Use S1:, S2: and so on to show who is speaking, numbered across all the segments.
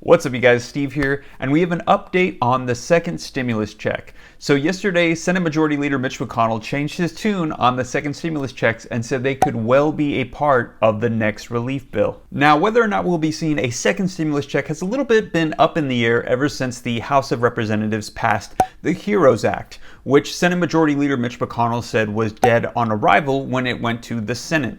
S1: What's up, you guys? Steve here, and we have an update on the second stimulus check. So yesterday, Senate Majority Leader Mitch McConnell changed his tune on the second stimulus checks and said they could well be a part of the next relief bill. Now, whether or not we'll be seeing a second stimulus check has a little bit been up in the air ever since the House of Representatives passed the HEROES Act, which Senate Majority Leader Mitch McConnell said was dead on arrival when it went to the Senate.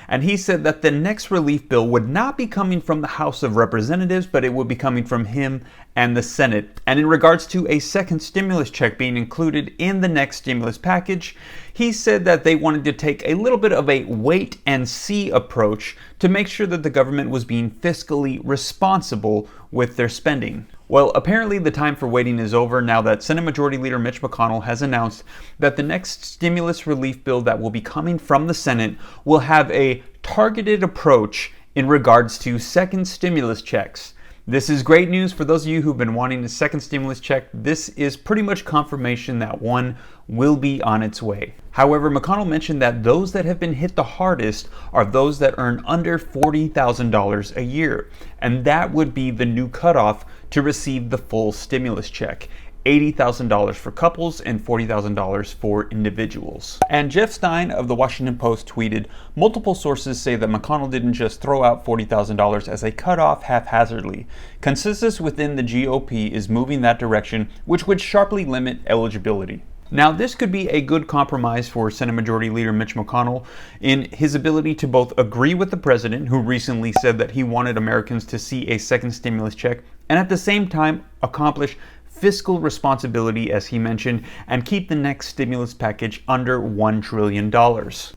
S1: And he said that the next relief bill would not be coming from the House of Representatives, but it would be coming from him and the Senate. And in regards to a second stimulus check being included in the next stimulus package, he said that they wanted to take a little bit of a wait and see approach to make sure that the government was being fiscally responsible with their spending. Well, apparently the time for waiting is over now that Senate Majority Leader Mitch McConnell has announced that the next stimulus relief bill that will be coming from the Senate will have a targeted approach in regards to second stimulus checks. This is great news for those of you who've been wanting a second stimulus check. This is pretty much confirmation that one will be on its way. However, McConnell mentioned that those that have been hit the hardest are those that earn under $40,000 a year, and that would be the new cutoff to receive the full stimulus check. $80,000 for couples and $40,000 for individuals. And Jeff Stein of the Washington Post tweeted, multiple sources say that McConnell didn't just throw out $40,000 as a cutoff haphazardly. Consensus within the GOP is moving that direction, which would sharply limit eligibility. Now, this could be a good compromise for Senate Majority Leader Mitch McConnell in his ability to both agree with the president, who recently said that he wanted Americans to see a second stimulus check, and at the same time accomplish fiscal responsibility, as he mentioned, and keep the next stimulus package under $1 trillion.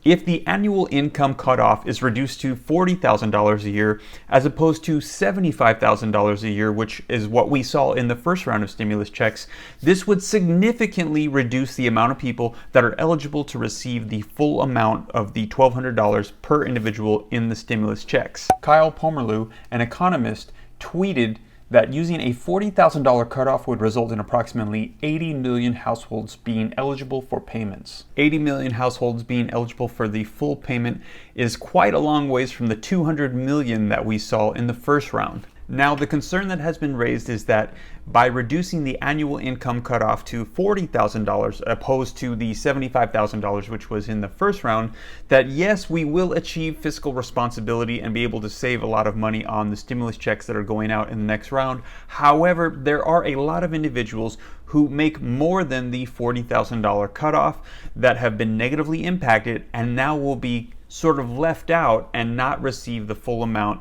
S1: If the annual income cutoff is reduced to $40,000 a year, as opposed to $75,000 a year, which is what we saw in the first round of stimulus checks, this would significantly reduce the amount of people that are eligible to receive the full amount of the $1,200 per individual in the stimulus checks. Kyle Pomerlew, an economist, tweeted that using a $40,000 cutoff would result in approximately 80 million households being eligible for payments. 80 million households being eligible for the full payment is quite a long ways from the 200 million that we saw in the first round. Now, the concern that has been raised is that by reducing the annual income cutoff to $40,000 opposed to the $75,000 which was in the first round, that yes, we will achieve fiscal responsibility and be able to save a lot of money on the stimulus checks that are going out in the next round. However, there are a lot of individuals who make more than the $40,000 cutoff that have been negatively impacted and now will be sort of left out and not receive the full amount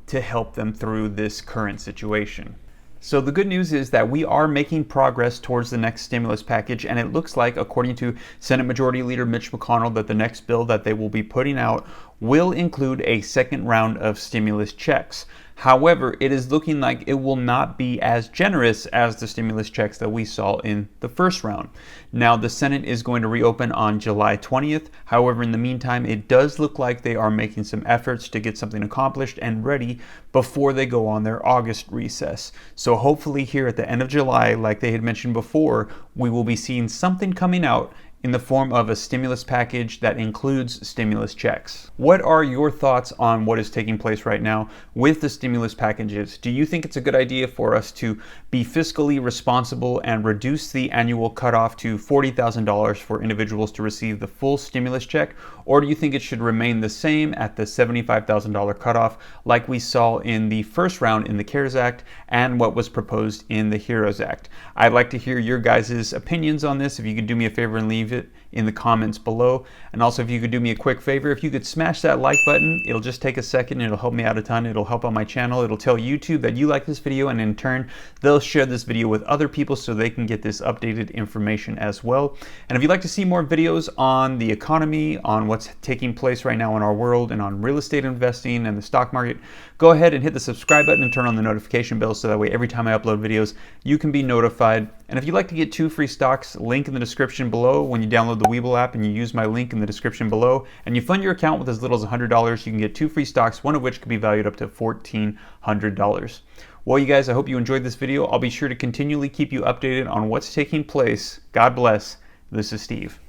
S1: to help them through this current situation. So the good news is that we are making progress towards the next stimulus package, and it looks like, according to Senate Majority Leader Mitch McConnell, that the next bill that they will be putting out will include a second round of stimulus checks. However, it is looking like it will not be as generous as the stimulus checks that we saw in the first round. Now, the Senate is going to reopen on July 20th. However, in the meantime, it does look like they are making some efforts to get something accomplished and ready before they go on their August recess. So hopefully here at the end of July, like they had mentioned before, we will be seeing something coming out in the form of a stimulus package that includes stimulus checks. What are your thoughts on what is taking place right now with the stimulus packages? Do you think it's a good idea for us to be fiscally responsible and reduce the annual cutoff to $40,000 for individuals to receive the full stimulus check? Or do you think it should remain the same at the $75,000 cutoff like we saw in the first round in the CARES Act and what was proposed in the HEROES Act? I'd like to hear your guys' opinions on this. If you could do me a favor and leave it in the comments below. And also, if you could do me a quick favor, if you could smash that like button, it'll just take a second. It'll help me out a ton. It'll help on my channel. It'll tell YouTube that you like this video, and in turn, they'll share this video with other people so they can get this updated information as well. And if you'd like to see more videos on the economy, on what's taking place right now in our world, and on real estate investing and the stock market, go ahead and hit the subscribe button and turn on the notification bell so that way every time I upload videos, you can be notified. And if you'd like to get 2 free stocks, link in the description below. When you download the Webull app and you use my link in the description below, and you fund your account with as little as $100, you can get 2 free stocks, one of which could be valued up to $1,400. Well, you guys, I hope you enjoyed this video. I'll be sure to continually keep you updated on what's taking place. God bless. This is Steve.